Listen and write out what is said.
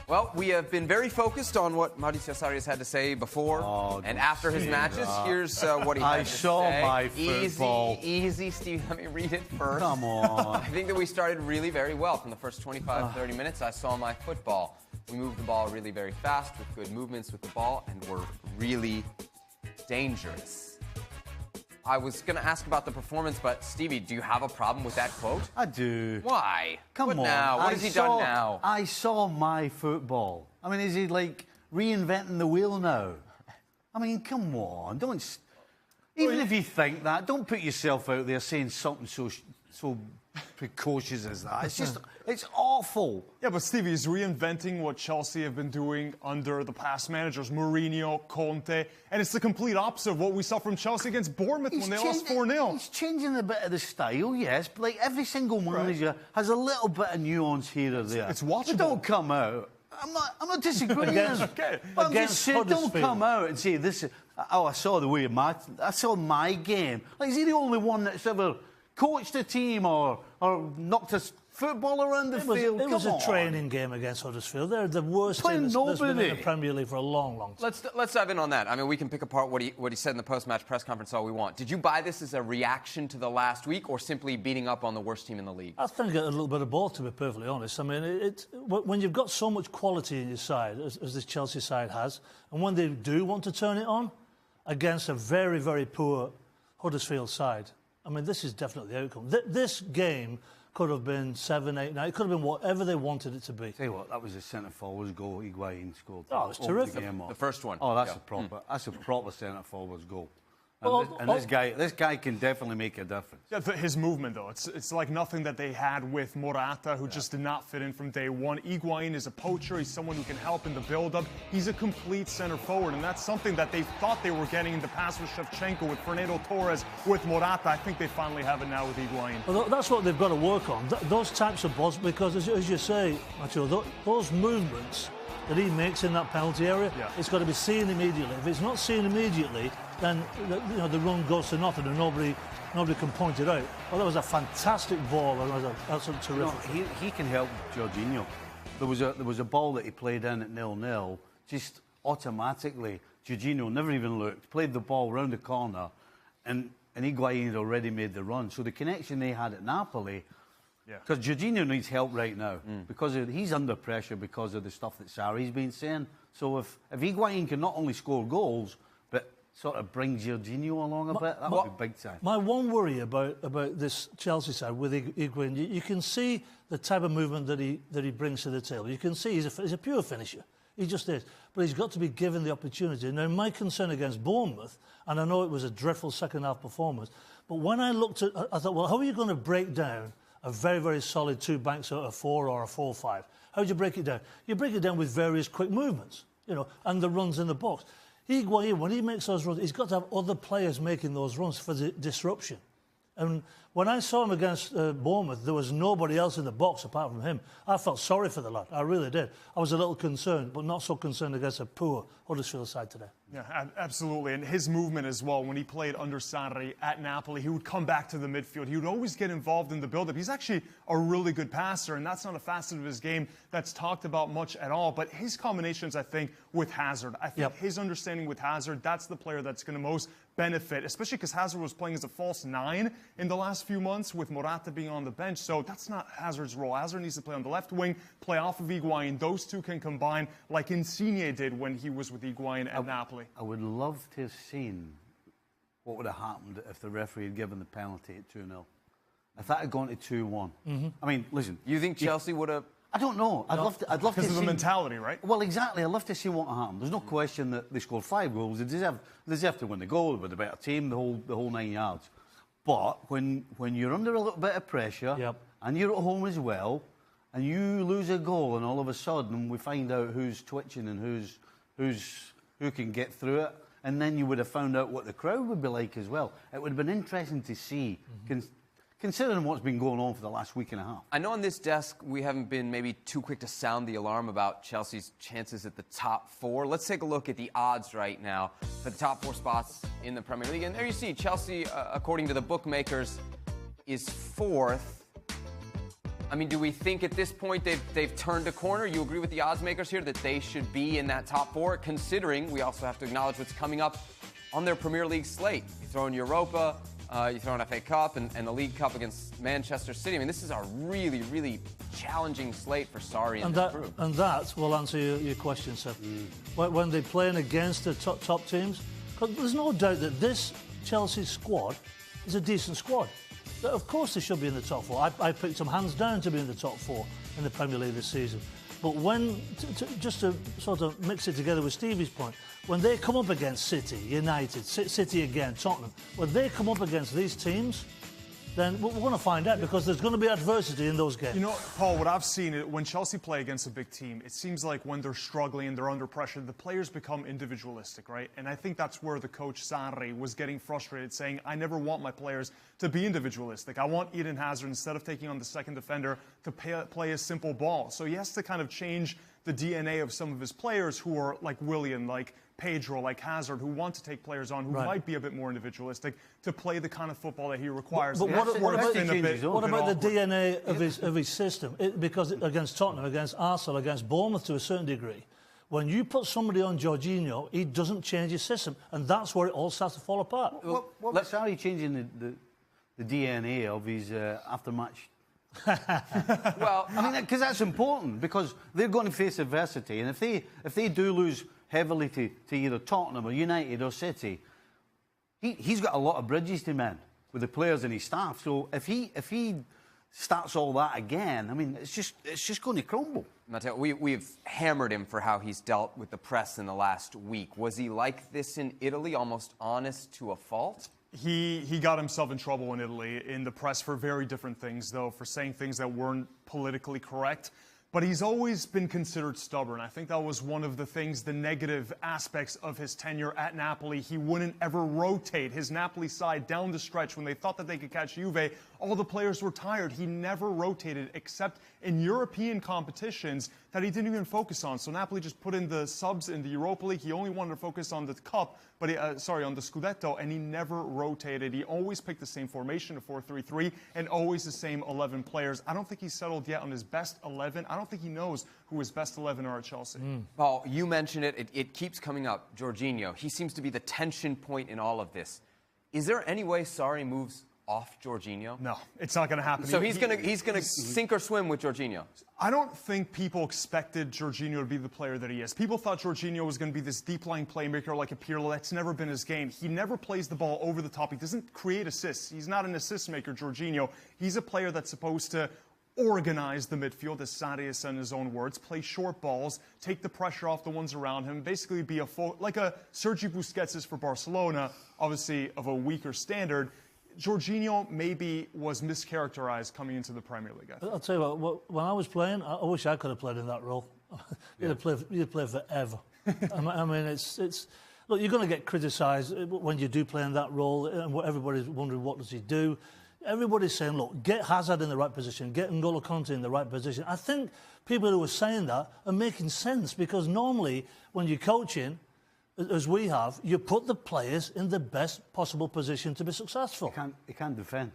Well, we have been very focused on what Maurizio Sarri has had to say before and after his matches. Here's what he had to say. I saw my football. Easy, Steve. Let me read it first. Come on. I think that we started really very well from the first 25, 30 minutes. I saw my football. We moved the ball really very fast with good movements with the ball and were really dangerous. I was going to ask about the performance, but Stevie, do you have a problem with that quote? I do. Why? Come on. Now? What has he done now? I saw my football. I mean, is he like reinventing the wheel now? I mean, come on. Even if you think that, don't put yourself out there saying something so precocious as that. It's awful. Yeah, but Stevie is reinventing what Chelsea have been doing under the past managers, Mourinho, Conte, and it's the complete opposite of what we saw from Chelsea against Bournemouth when they lost 4-0. He's changing a bit of the style, yes, but like every single manager has a little bit of nuance here or there. It's watchable. But don't come out. I'm not disagreeing. Okay. But I'm just saying, don't come out and say this. I saw the way I saw my game. Like, is he the only one that's ever coached a team or knocked a football around the field? It was a training game against Huddersfield. They're the worst team that's been in the Premier League for a long, long time. Let's dive in on that. I mean, we can pick apart what he said in the post-match press conference all we want. Did you buy this as a reaction to the last week or simply beating up on the worst team in the league? I think a little bit of both, to be perfectly honest. I mean, when you've got so much quality in your side, as this Chelsea side has, and when they do want to turn it on against a very, very poor Huddersfield side, I mean, this is definitely the outcome. This game could have been 7, 8, 9. It could have been whatever they wanted it to be. Tell you what, that was a centre-forward's goal. Higuain scored. Oh, it was terrific. The first one. Oh, that's a proper centre-forward's goal. Well, and this guy can definitely make a difference. Yeah, his movement, though, it's like nothing that they had with Morata, who just did not fit in from day one. Higuain is a poacher. He's someone who can help in the build-up. He's a complete center forward, and that's something that they thought they were getting in the past with Shevchenko, with Fernando Torres, with Morata. I think they finally have it now with Higuain. Well, that's what they've got to work on. Those types of balls, because as you say, Matteo, those movements that he makes in that penalty area, it's got to be seen immediately. If it's not seen immediately, then the run goes to nothing and nobody can point it out. Well, that was a fantastic ball. That's terrific. He can help Jorginho. There was a ball that he played in at 0-0. Just automatically, Jorginho never even looked. Played the ball round the corner, and Higuain had already made the run. So the connection they had at Napoli. Because Jorginho needs help right now because he's under pressure because of the stuff that Sarri's been saying. So if Higuain can not only score goals but sort of bring Jorginho along a bit, that would be big time. My one worry about this Chelsea side with Higuain, you can see the type of movement that he brings to the table. You can see he's a pure finisher. He just is. But he's got to be given the opportunity. Now, my concern against Bournemouth, and I know it was a dreadful second-half performance, but when I looked at I thought, well, how are you going to break down a very, very solid two banks out of 4 or a 4-5. How do you break it down? You break it down with various quick movements, and the runs in the box. Higuain, when he makes those runs, he's got to have other players making those runs for the disruption. And when I saw him against Bournemouth, there was nobody else in the box apart from him. I felt sorry for the lad. I really did. I was a little concerned, but not so concerned against a poor Huddersfield side today. Yeah, absolutely. And his movement as well, when he played under Sarri at Napoli, he would come back to the midfield. He would always get involved in the build-up. He's actually a really good passer, and that's not a facet of his game that's talked about much at all. But his combinations, I think, with Hazard, his understanding with Hazard, that's the player that's going to most benefit, especially because Hazard was playing as a false 9 in the last few months with Morata being on the bench. So that's not Hazard's role. Hazard needs to play on the left wing, play off of Higuain. Those two can combine like Insigne did when he was with Higuain at Napoli. I would love to have seen what would have happened if the referee had given the penalty at 2-0. If that had gone to 2-1. I mean, listen. You think Chelsea would have... I don't know. I'd love to see... Because of the mentality, right? Well, exactly. I'd love to see what happened. There's no question that they scored 5 goals. They deserve to win the goal. They were the better team, the whole 9 yards. But when you're under a little bit of pressure and you're at home as well, and you lose a goal, and all of a sudden we find out who's twitching and who can get through it, and then you would have found out what the crowd would be like as well. It would have been interesting to see, considering what's been going on for the last week and a half. I know on this desk we haven't been maybe too quick to sound the alarm about Chelsea's chances at the top 4. Let's take a look at the odds right now for the top 4 spots in the Premier League. And there you see Chelsea, according to the bookmakers, is 4th. I mean, do we think at this point they've turned a corner? You agree with the odds makers here that they should be in that top four, considering we also have to acknowledge what's coming up on their Premier League slate. You throw in Europa, you throw in FA Cup and the League Cup against Manchester City. I mean, this is a really, really challenging slate for Sarri and that group. And that will answer your question, sir. When they're playing against the top teams, because there's no doubt that this Chelsea squad is a decent squad. Of course they should be in the top four. I picked them hands down to be in the top four in the Premier League this season. But when, just to sort of mix it together with Stevie's point, when they come up against City, United, City again, Tottenham, when they come up against these teams, then we're going to find out, because there's going to be adversity in those games. You know, Paul, what I've seen, when Chelsea play against a big team, it seems like when they're struggling and they're under pressure, the players become individualistic, right? And I think that's where the coach Sarri was getting frustrated, saying, I never want my players to be individualistic. I want Eden Hazard, instead of taking on the second defender, to play a simple ball. So he has to kind of change the DNA of some of his players who are like Willian, like Pedro, like Hazard, who want to take players on who might be a bit more individualistic to play the kind of football that he requires. But what about the DNA of his system? Because against Tottenham, against Arsenal, against Bournemouth to a certain degree, when you put somebody on Jorginho, he doesn't change his system, and that's where it all starts to fall apart. What was Sarri changing the DNA of his after-match? Well, I mean, because that's important, because they're going to face adversity, and if they do lose heavily to either Tottenham or United or City, he's got a lot of bridges to mend with the players and his staff. So if he starts all that again, I mean, it's just going to crumble. Matteo, we've hammered him for how he's dealt with the press in the last week. Was he like this in Italy, almost honest to a fault? He got himself in trouble in Italy in the press for very different things, though, for saying things that weren't politically correct. But he's always been considered stubborn. I think that was one of the things, the negative aspects of his tenure at Napoli. He wouldn't ever rotate his Napoli side down the stretch when they thought that they could catch Juve. All the players were tired. He never rotated, except in European competitions that he didn't even focus on. So Napoli just put in the subs in the Europa League. He only wanted to focus on the Cup, but on the Scudetto, and he never rotated. He always picked the same formation, a 4-3-3, and always the same 11 players. I don't think he's settled yet on his best 11. I don't think he knows who his best 11 are at Chelsea. Paul, you mentioned it. It keeps coming up. Jorginho. He seems to be the tension point in all of this. Is there any way Sarri moves off Jorginho? No, it's not going to happen. So he's going to sink or swim with Jorginho? I don't think people expected Jorginho to be the player that he is. People thought Jorginho was going to be this deep-lying playmaker like a Pirlo. That's never been his game. He never plays the ball over the top. He doesn't create assists. He's not an assist maker, Jorginho. He's a player that's supposed to organize the midfield, as Sarri has said in his own words, play short balls, take the pressure off the ones around him, basically be like a Sergio Busquets is for Barcelona, obviously of a weaker standard. Jorginho maybe was mischaracterized coming into the Premier League. I'll tell you what, when I was playing, I wish I could have played in that role. You'd play forever. I mean, it's look, you're going to get criticised when you do play in that role, and everybody's wondering what does he do. Everybody's saying, look, get Hazard in the right position, get N'Golo Kanté in the right position. I think people who are saying that are making sense, because normally when you're coaching, as we have, you put the players in the best possible position to be successful. He can't defend.